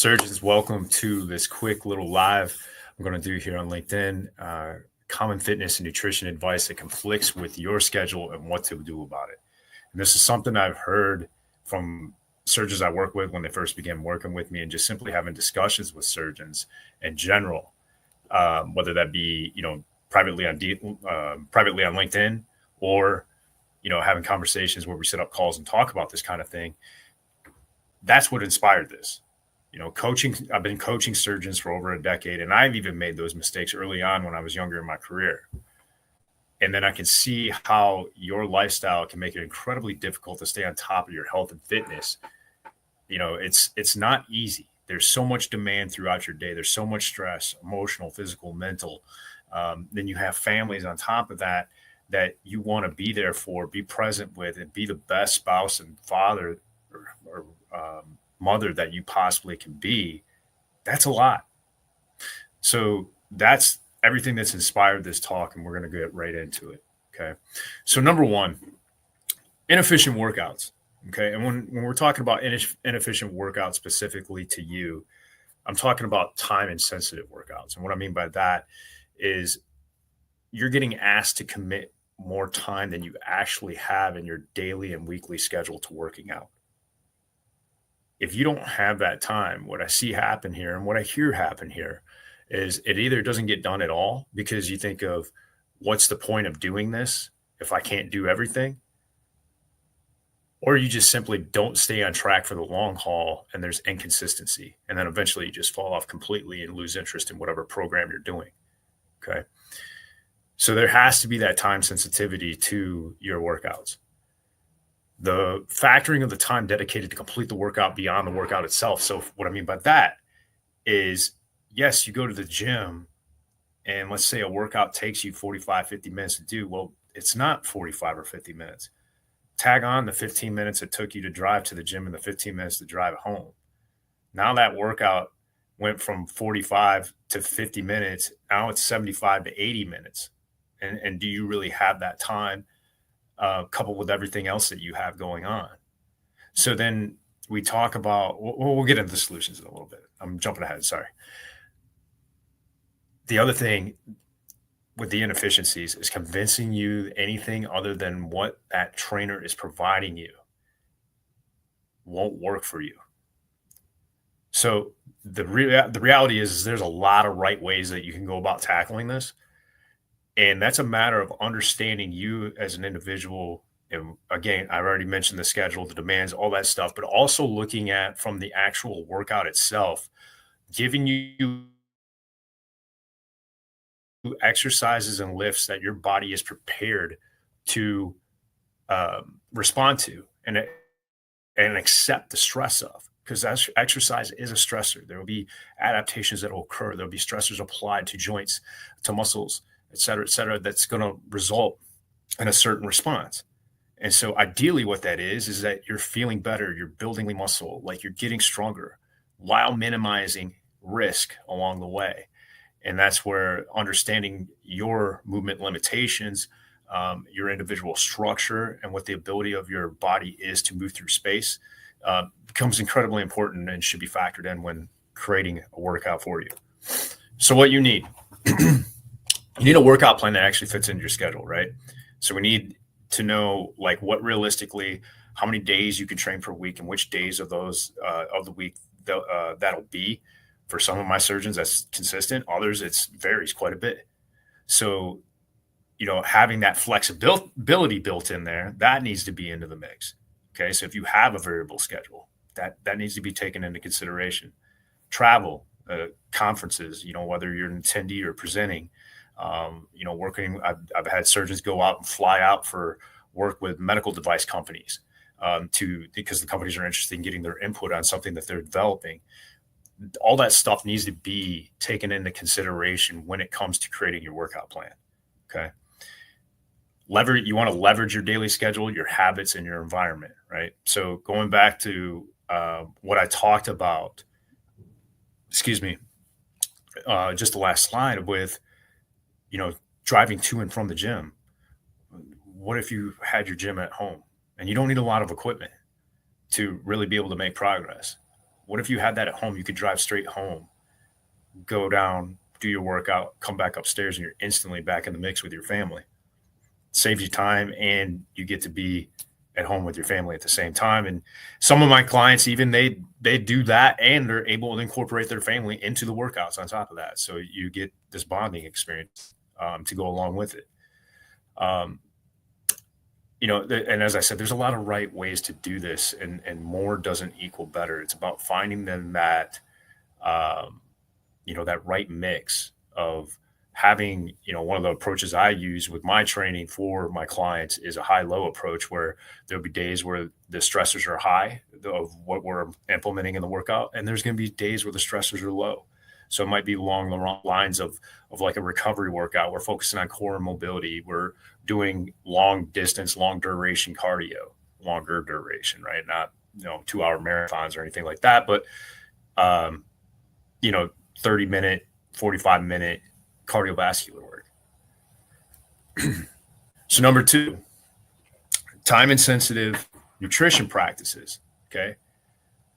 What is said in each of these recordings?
Surgeons, welcome to this quick little live I'm going to do here on LinkedIn. Common fitness and nutrition advice that conflicts with your schedule and what to do about it. And this is something I've heard from surgeons I work with when they first began working with me, and just simply having discussions with surgeons in general, whether that be privately on privately on LinkedIn, or having conversations where we set up calls and talk about this kind of thing. That's what inspired this. Coaching, I've been coaching surgeons for over a decade, and I've even made those mistakes early on when I was younger in my career. And then I can see how your lifestyle can make it incredibly difficult to stay on top of your health and fitness. It's not easy. There's so much demand throughout your day. There's so much stress, emotional, physical, mental. Then you have families on top of that you want to be there for, be present with, and be the best spouse and father or mother that you possibly can be. That's a lot. So that's everything that's inspired this talk, and we're going to get right into it. Okay. So number one, inefficient workouts. Okay. And when we're talking about inefficient workouts specifically to you, I'm talking about time insensitive workouts. And what I mean by that is you're getting asked to commit more time than you actually have in your daily and weekly schedule to working out. If you don't have that time, what I see happen here and what I hear happen here is it either doesn't get done at all because you think of, what's the point of doing this if I can't do everything? Or you just simply don't stay on track for the long haul, and there's inconsistency. And then eventually you just fall off completely and lose interest in whatever program you're doing. Okay. So there has to be that time sensitivity to your workouts. The factoring of the time dedicated to complete the workout beyond the workout itself. So what I mean by that is, yes, you go to the gym and let's say a workout takes you 45, 50 minutes to do. Well, it's not 45 or 50 minutes. Tag on the 15 minutes it took you to drive to the gym and the 15 minutes to drive home. Now that workout went from 45 to 50 minutes. Now it's 75 to 80 minutes. And do you really have that time? Coupled with everything else that you have going on. So then we talk about, we'll get into the solutions in a little bit. I'm jumping ahead, sorry. The other thing with the inefficiencies is convincing you anything other than what that trainer is providing you won't work for you. So the reality is there's a lot of right ways that you can go about tackling this. And that's a matter of understanding you as an individual. And again, I've already mentioned the schedule, the demands, all that stuff, but also looking at from the actual workout itself, giving you exercises and lifts that your body is prepared to respond to and accept the stress of. Because exercise is a stressor. There will be adaptations that will occur. There will be stressors applied to joints, to muscles, et cetera, that's going to result in a certain response. And so ideally what that is that you're feeling better, you're building muscle, like you're getting stronger while minimizing risk along the way. And that's where understanding your movement limitations, your individual structure, and what the ability of your body is to move through space becomes incredibly important and should be factored in when creating a workout for you. So what you need, you need a workout plan that actually fits into your schedule, right? So we need to know, like, what realistically, how many days you can train per week and which days of those of the week that'll be. For some of my surgeons, that's consistent. Others, it varies quite a bit. So, having that flexibility built in there, that needs to be into the mix. Okay. So if you have a variable schedule, that needs to be taken into consideration. Travel, conferences, whether you're an attendee or presenting, working, I've had surgeons go out and fly out for work with medical device companies because the companies are interested in getting their input on something that they're developing. All that stuff needs to be taken into consideration when it comes to creating your workout plan. Okay. You want to leverage your daily schedule, your habits, and your environment, right? So going back to what I talked about, just the last slide with, driving to and from the gym. What if you had your gym at home and you don't need a lot of equipment to really be able to make progress? What if you had that at home? You could drive straight home, go down, do your workout, come back upstairs, and you're instantly back in the mix with your family. Saves you time, and you get to be at home with your family at the same time. And some of my clients, even they do that, and they're able to incorporate their family into the workouts on top of that. So you get this bonding experience to go along with it. And as I said, there's a lot of right ways to do this, and more doesn't equal better. It's about finding them that that right mix of having, one of the approaches I use with my training for my clients is a high-low approach, where there'll be days where the stressors are high of what we're implementing in the workout, and there's going to be days where the stressors are low. So it might be along the lines of like a recovery workout. We're focusing on core and mobility. We're doing long distance, long duration cardio, longer duration, right? Not 2-hour marathons or anything like that, but 30-minute, 45-minute cardiovascular work. So number 2, time insensitive nutrition practices. Okay.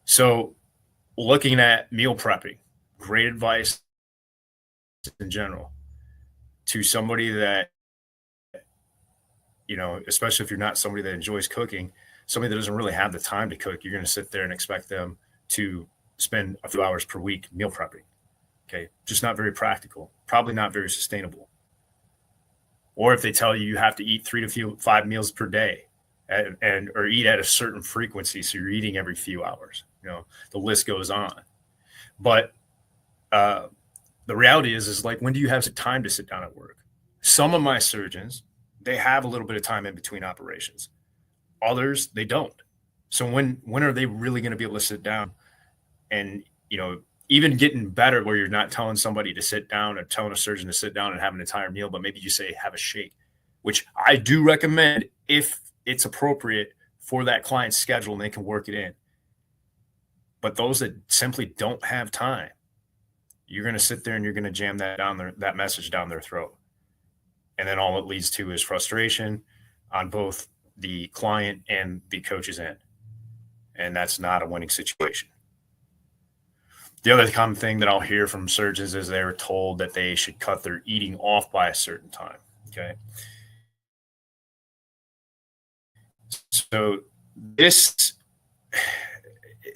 So looking at meal prepping, great advice in general to somebody that, especially if you're not somebody that enjoys cooking, somebody that doesn't really have the time to cook, you're going to sit there and expect them to spend a few hours per week meal prepping. Okay. Just not very practical, probably not very sustainable. Or if they tell you have to eat 3 to 5 meals per day or eat at a certain frequency, so you're eating every few hours, the list goes on. But the reality is like, when do you have time to sit down at work? Some of my surgeons, they have a little bit of time in between operations. Others, they don't. So when are they really going to be able to sit down and, even getting better, where you're not telling somebody to sit down or telling a surgeon to sit down and have an entire meal, but maybe you say have a shake, which I do recommend if it's appropriate for that client's schedule and they can work it in. But those that simply don't have time, you're going to sit there and you're going to jam that message down their throat. And then all it leads to is frustration on both the client and the coach's end. And that's not a winning situation. The other common thing that I'll hear from surgeons is they're told that they should cut their eating off by a certain time. Okay. So it's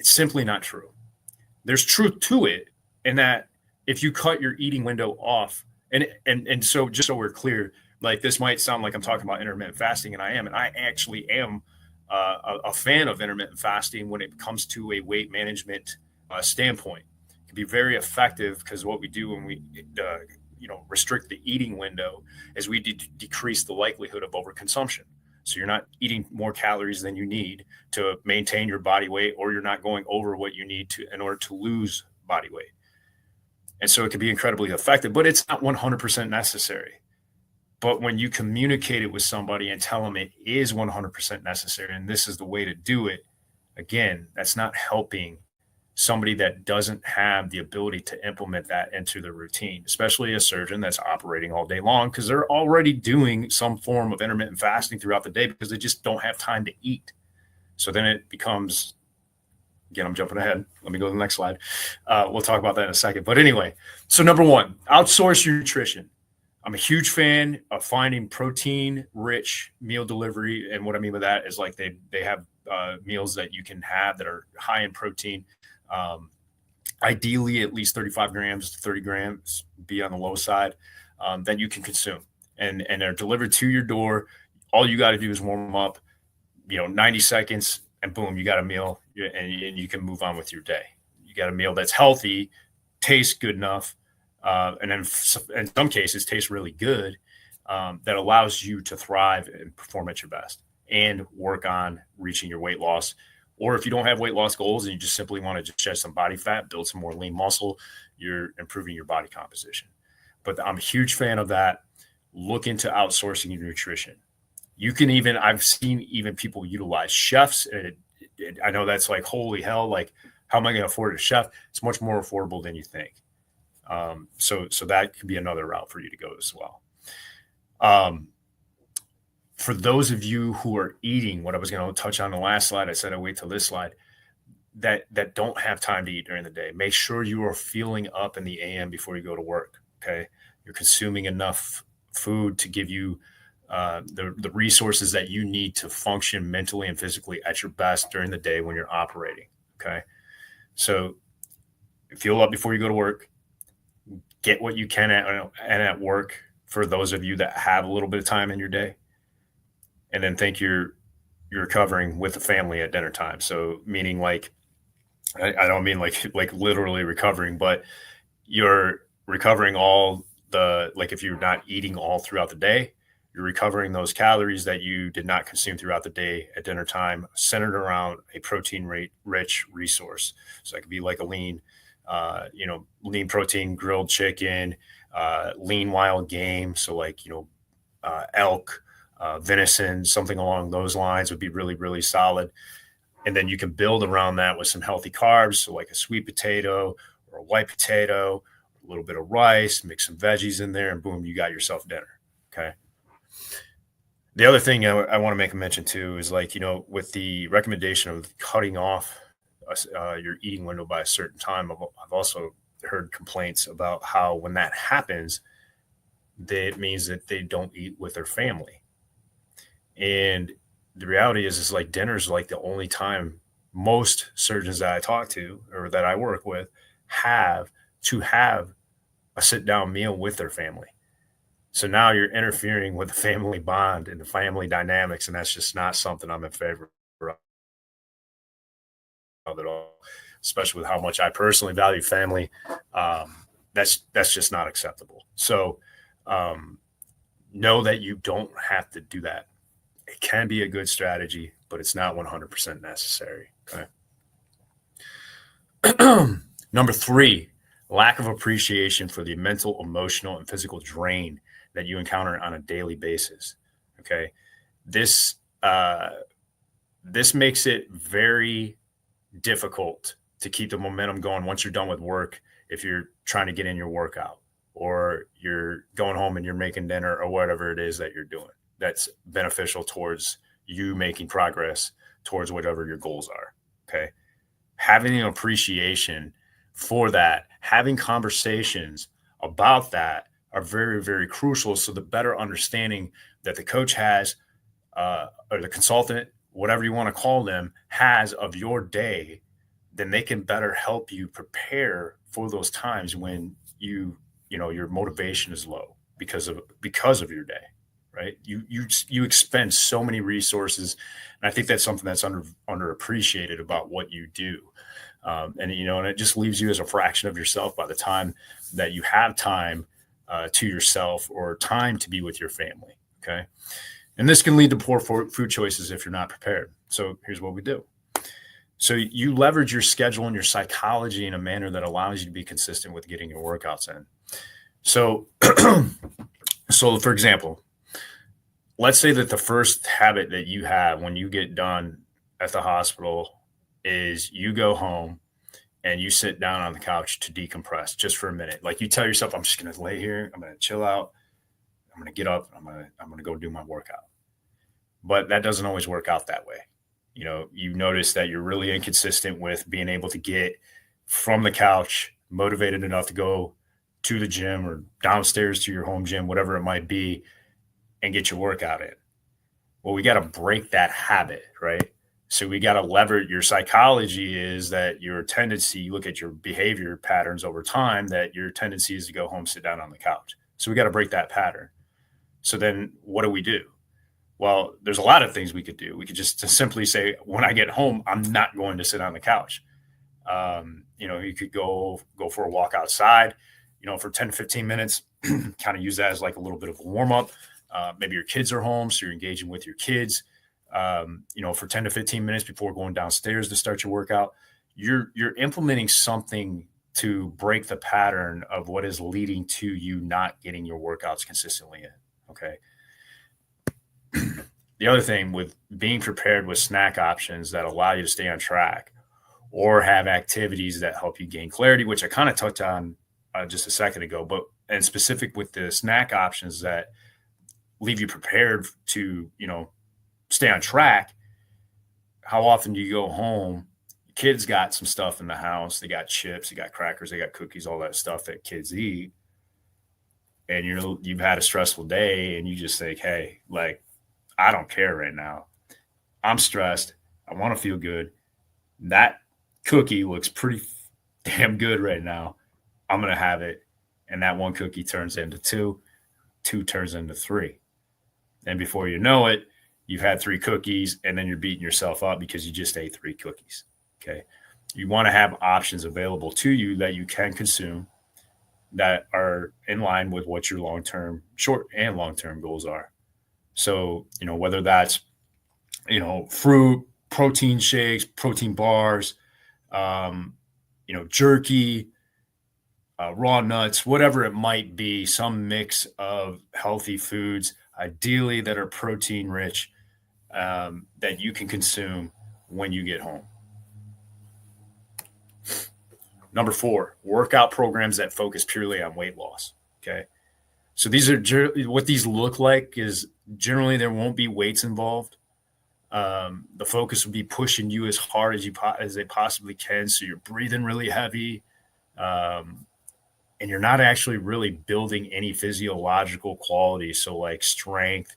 simply not true. There's truth to it in that if you cut your eating window off, and so just so we're clear, like this might sound like I'm talking about intermittent fasting, and I am, and I actually am a fan of intermittent fasting when it comes to a weight management standpoint. It can be very effective because what we do when we restrict the eating window is we decrease the likelihood of overconsumption. So you're not eating more calories than you need to maintain your body weight, or you're not going over what you need to in order to lose body weight. And so it can be incredibly effective, but it's not 100% necessary. But when you communicate it with somebody and tell them it is 100% necessary and this is the way to do it, again, that's not helping somebody that doesn't have the ability to implement that into their routine, especially a surgeon that's operating all day long, because they're already doing some form of intermittent fasting throughout the day because they just don't have time to eat. So then it becomes, again, I'm jumping ahead. Let me go to the next slide. We'll talk about that in a second. But anyway, so number 1, outsource your nutrition. I'm a huge fan of finding protein-rich meal delivery. And what I mean by that is like they have meals that you can have that are high in protein. Ideally at least 35 grams to 30 grams, be on the low side, that you can consume. And they're delivered to your door. All you got to do is warm them up, 90 seconds, and boom, you got a meal, and you can move on with your day. You got a meal that's healthy, tastes good enough, and then in some cases tastes really good, that allows you to thrive and perform at your best and work on reaching your weight loss. Or if you don't have weight loss goals and you just simply want to just shed some body fat, build some more lean muscle, you're improving your body composition. But I'm a huge fan of that. Look into outsourcing your nutrition. You can I've seen even people utilize chefs. I know that's like, holy hell, like how am I going to afford a chef? It's much more affordable than you think. So that could be another route for you to go as well. For those of you who are eating, what I was going to touch on the last slide, I said I'd wait till this slide. that don't have time to eat during the day. Make sure you are fueling up in the AM before you go to work. Okay, you're consuming enough food to give you the resources that you need to function mentally and physically at your best during the day when you're operating. Okay, so fuel up before you go to work. Get what you can at work for those of you that have a little bit of time in your day, and then think you're recovering with the family at dinner time. So meaning like I don't mean like literally recovering, but you're recovering all the like if you're not eating all throughout the day, you're recovering those calories that you did not consume throughout the day at dinner time, centered around a protein rich resource. So it could be like a lean protein grilled chicken, lean wild game. So like elk, venison, something along those lines would be really really solid. And then you can build around that with some healthy carbs, so like a sweet potato or a white potato, a little bit of rice, mix some veggies in there, and boom, you got yourself dinner. Okay. The other thing I want to make a mention too is like, with the recommendation of cutting off your eating window by a certain time, I've also heard complaints about how when that happens, that means that they don't eat with their family. And the reality is like dinner's like the only time most surgeons that I talk to or that I work with have a sit down meal with their family. So now you're interfering with the family bond and the family dynamics, and that's just not something I'm in favor of at all, especially with how much I personally value family. That's just not acceptable. So know that you don't have to do that. It can be a good strategy, but it's not 100% necessary. Okay. Number 3, lack of appreciation for the mental, emotional, and physical drain that you encounter on a daily basis. Okay. This makes it very difficult to keep the momentum going once you're done with work. If you're trying to get in your workout or you're going home and you're making dinner or whatever it is that you're doing, that's beneficial towards you making progress towards whatever your goals are. Okay. Having an appreciation for that, having conversations about that are very, very crucial. So the better understanding that the coach has, or the consultant, whatever you want to call them, has of your day, then they can better help you prepare for those times when your motivation is low because of your day. Right. You expend so many resources. And I think that's something that's underappreciated about what you do. And it just leaves you as a fraction of yourself by the time that you have time to yourself or time to be with your family. Okay. And this can lead to poor food choices if you're not prepared. So here's what we do. So you leverage your schedule and your psychology in a manner that allows you to be consistent with getting your workouts in. So, for example, let's say that the first habit that you have when you get done at the hospital is you go home and you sit down on the couch to decompress just for a minute. Like you tell yourself, I'm just going to lay here. I'm going to chill out. I'm going to get up. I'm going to go do my workout. But that doesn't always work out that way. You notice that you're really inconsistent with being able to get from the couch, motivated enough to go to the gym or downstairs to your home gym, whatever it might be, and get your workout in. Well, we got to break that habit, right? So we got to leverage your psychology is that your tendency, you look at your behavior patterns over time, that your tendency is to go home, sit down on the couch. So we got to break that pattern. So then what do? Well, there's a lot of things we could do. We could just simply say, when I get home, I'm not going to sit on the couch. You could go for a walk outside, for 10 to 15 minutes, kind of use that as like a little bit of a warm up. Maybe your kids are home, so you're engaging with your kids, for 10 to 15 minutes before going downstairs to start your workout. You're implementing something to break the pattern of what is leading to you not getting your workouts consistently in. Okay. The other thing with being prepared with snack options that allow you to stay on track or have activities that help you gain clarity, which I kind of touched on just a second ago, and specific with the snack options that leave you prepared to, stay on track. How often do you go home, kids got some stuff in the house. They got chips, they got crackers, they got cookies, all that stuff that kids eat. And you've had a stressful day and you just think, hey, like, I don't care right now. I'm stressed. I want to feel good. That cookie looks pretty damn good right now. I'm going to have it. And that one cookie turns into two, two turns into three. And before you know it, you've had three cookies and then you're beating yourself up because you just ate three cookies. Okay. You want to have options available to you that you can consume that are in line with what your long-term, short and long-term goals are. So, whether that's, fruit, protein shakes, protein bars, jerky, raw nuts, whatever it might be, some mix of healthy foods, ideally that are protein rich, that you can consume when you get home. Number 4, workout programs that focus purely on weight loss. Okay. So these are what these look like is generally there won't be weights involved. The focus will be pushing you as hard as they possibly can. So you're breathing really heavy. And you're not actually really building any physiological qualities. So like strength,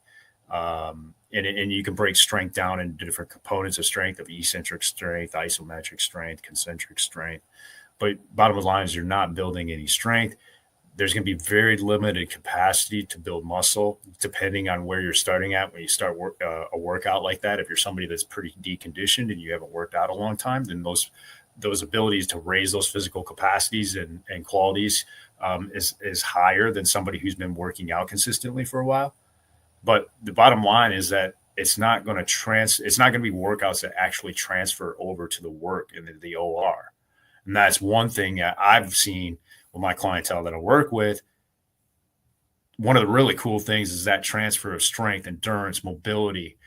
and you can break strength down into different components of strength, of eccentric strength, isometric strength, concentric strength. But bottom line is you're not building any strength. There's going to be very limited capacity to build muscle, depending on where you're starting at when you start a workout like that. If you're somebody that's pretty deconditioned and you haven't worked out a long time, then those abilities to raise those physical capacities and qualities is higher than somebody who's been working out consistently for a while. But the bottom line is that it's not going to be workouts that actually transfer over to the work in the OR. And that's one thing that I've seen with my clientele that I work with. One of the really cool things is that transfer of strength, endurance, mobility,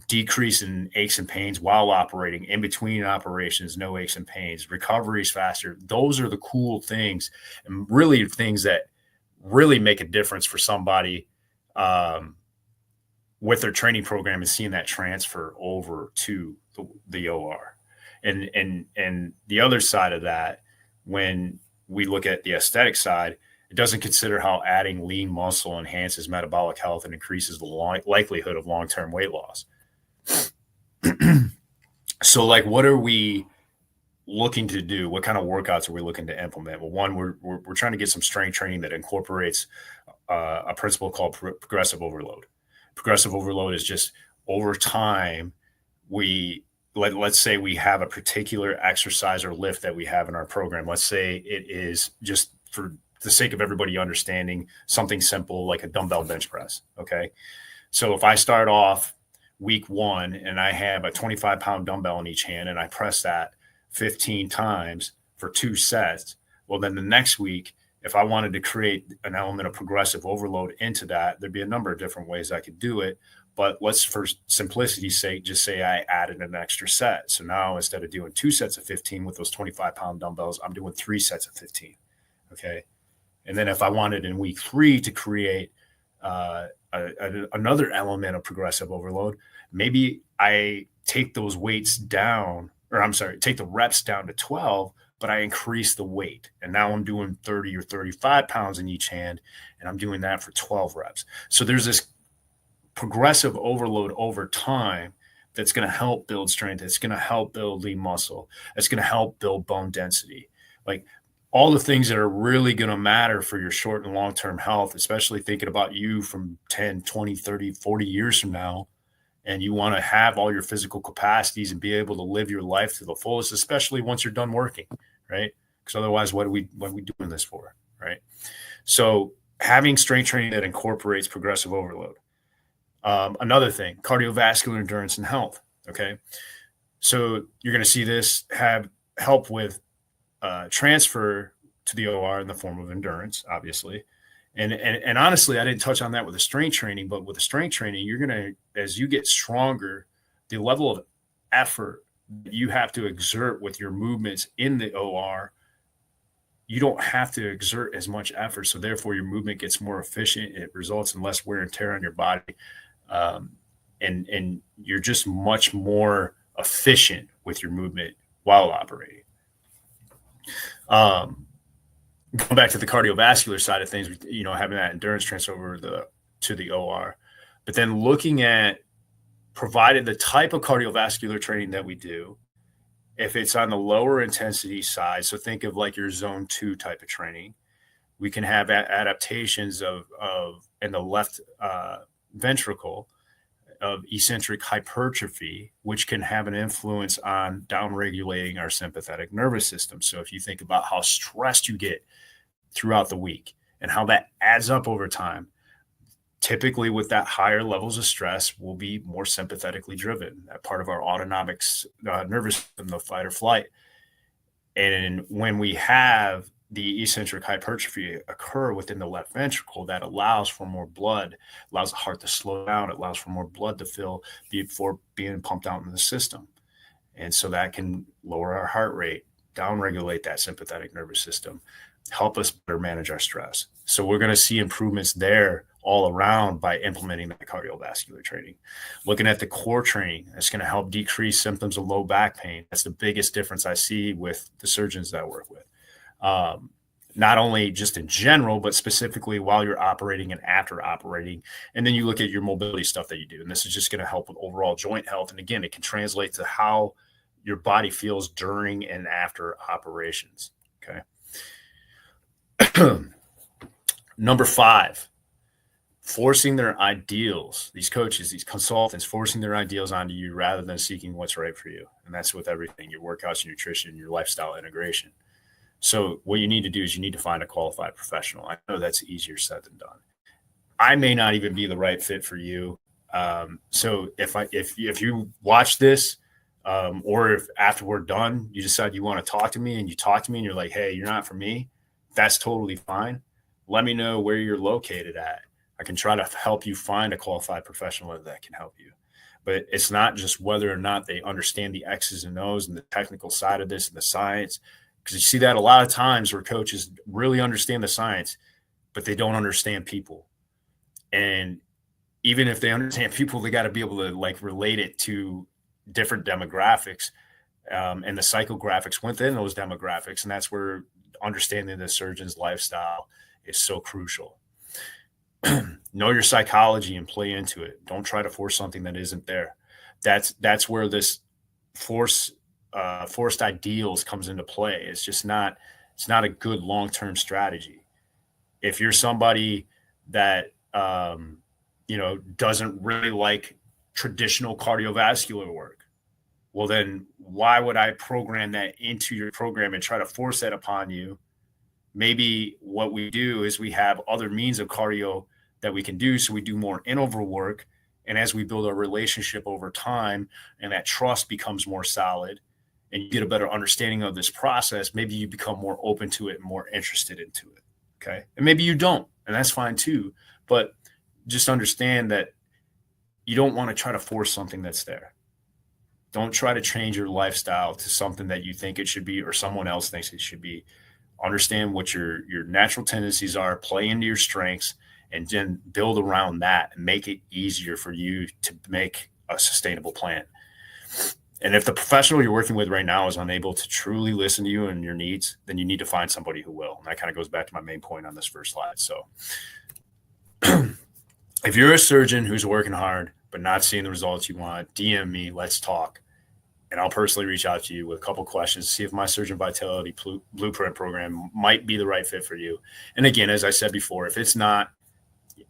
decrease in aches and pains while operating, in between operations, no aches and pains, recoveries faster. Those are the cool things and really things that really make a difference for somebody with their training program, is seeing that transfer over to the OR. And the other side of that, when we look at the aesthetic side, it doesn't consider how adding lean muscle enhances metabolic health and increases the likelihood of long-term weight loss. So like, what are we looking to do? What kind of workouts are we looking to implement? Well, one, we're trying to get some strength training that incorporates a principle called progressive overload. Progressive overload is just over time, let's say we have a particular exercise or lift that we have in our program. Let's say it is, just for the sake of everybody understanding, something simple like a dumbbell bench press. Okay. So if I start off week 1 and I have a 25-pound dumbbell in each hand and I press that 15 times for 2 sets, well, then the next week, if I wanted to create an element of progressive overload into that, there'd be a number of different ways I could do it. But let's, for simplicity's sake, just say I added an extra set. So now instead of doing 2 sets of 15 with those 25-pound dumbbells, I'm doing 3 sets of 15. Okay. And then if I wanted in week 3 to create another element of progressive overload, maybe I take those weights down, take the reps down to 12, but I increase the weight. And now I'm doing 30 or 35 pounds in each hand, and I'm doing that for 12 reps. So there's this progressive overload over time that's going to help build strength. It's going to help build lean muscle. It's going to help build bone density. Like all the things that are really going to matter for your short and long-term health, especially thinking about you from 10, 20, 30, 40 years from now. And you want to have all your physical capacities and be able to live your life to the fullest, especially once you're done working, right? Because otherwise, what are we doing this for, right? So having strength training that incorporates progressive overload. Another thing, cardiovascular endurance and health. Okay. So you're going to see this have help with transfer to the OR in the form of endurance, obviously. And honestly, I didn't touch on that with the strength training, but with the strength training, you're going to, as you get stronger, the level of effort that you have to exert with your movements in the OR, you don't have to exert as much effort. So therefore your movement gets more efficient. It results in less wear and tear on your body. And you're just much more efficient with your movement while operating. Going back to the cardiovascular side of things, having that endurance transfer over to the OR, but then looking at, provided the type of cardiovascular training that we do, if it's on the lower intensity side, so think of like your zone 2 type of training, we can have adaptations of in the left ventricle of eccentric hypertrophy, which can have an influence on downregulating our sympathetic nervous system. So if you think about how stressed you get throughout the week and how that adds up over time, typically with that higher levels of stress, we'll be more sympathetically driven. That part of our autonomic nervous system, the fight or flight. And when we have the eccentric hypertrophy occur within the left ventricle, that allows for more blood, allows the heart to slow down, it allows for more blood to fill before being pumped out into the system. And so that can lower our heart rate, downregulate that sympathetic nervous system, help us better manage our stress. So we're going to see improvements there all around by implementing that cardiovascular training. Looking at the core training, that's going to help decrease symptoms of low back pain. That's the biggest difference I see with the surgeons that I work with. Not only just in general, but specifically while you're operating and after operating. And then you look at your mobility stuff that you do. And this is just going to help with overall joint health. And again, it can translate to how your body feels during and after operations. Okay. Number 5, forcing their ideals. These coaches, these consultants, forcing their ideals onto you rather than seeking what's right for you. And that's with everything, your workouts, your nutrition, your lifestyle integration. So what you need to do is you need to find a qualified professional. I know that's easier said than done. I may not even be the right fit for you. So if you watch this, or if after we're done, you decide you want to talk to me and you talk to me and you're like, hey, you're not for me, that's totally fine. Let me know where you're located at. I can try to help you find a qualified professional that can help you. But it's not just whether or not they understand the X's and O's and the technical side of this and the science, because you see that a lot of times where coaches really understand the science, but they don't understand people. And even if they understand people, they got to be able to like relate it to different demographics and the psychographics within those demographics. And that's where understanding the surgeon's lifestyle is so crucial. Know your psychology and play into it. Don't try to force something that isn't there. That's where this forced ideals comes into play. It's not a good long-term strategy. If you're somebody that doesn't really like traditional cardiovascular work, well then why would I program that into your program and try to force that upon you? Maybe what we do is we have other means of cardio that we can do. So we do more interval work. And as we build our relationship over time and that trust becomes more solid and you get a better understanding of this process, maybe you become more open to it and more interested into it. Okay. And maybe you don't, and that's fine too. But just understand that you don't want to try to force something that's there. Don't try to change your lifestyle to something that you think it should be or someone else thinks it should be. Understand what your natural tendencies are, play into your strengths, and then build around that and make it easier for you to make a sustainable plan. And if the professional you're working with right now is unable to truly listen to you and your needs, then you need to find somebody who will. And that kind of goes back to my main point on this first slide. So if you're a surgeon who's working hard but not seeing the results you want, DM me, let's talk. And I'll personally reach out to you with a couple of questions to see if my Surgeon Vitality Blueprint program might be the right fit for you. And again, as I said before, if it's not,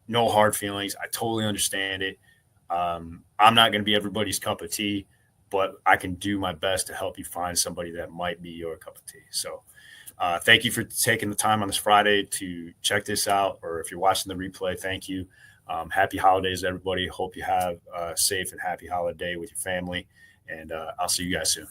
no hard feelings. I totally understand it. I'm not going to be everybody's cup of tea, but I can do my best to help you find somebody that might be your cup of tea. So thank you for taking the time on this Friday to check this out, or if you're watching the replay, thank you. Happy holidays, everybody. Hope you have a safe and happy holiday with your family. And I'll see you guys soon.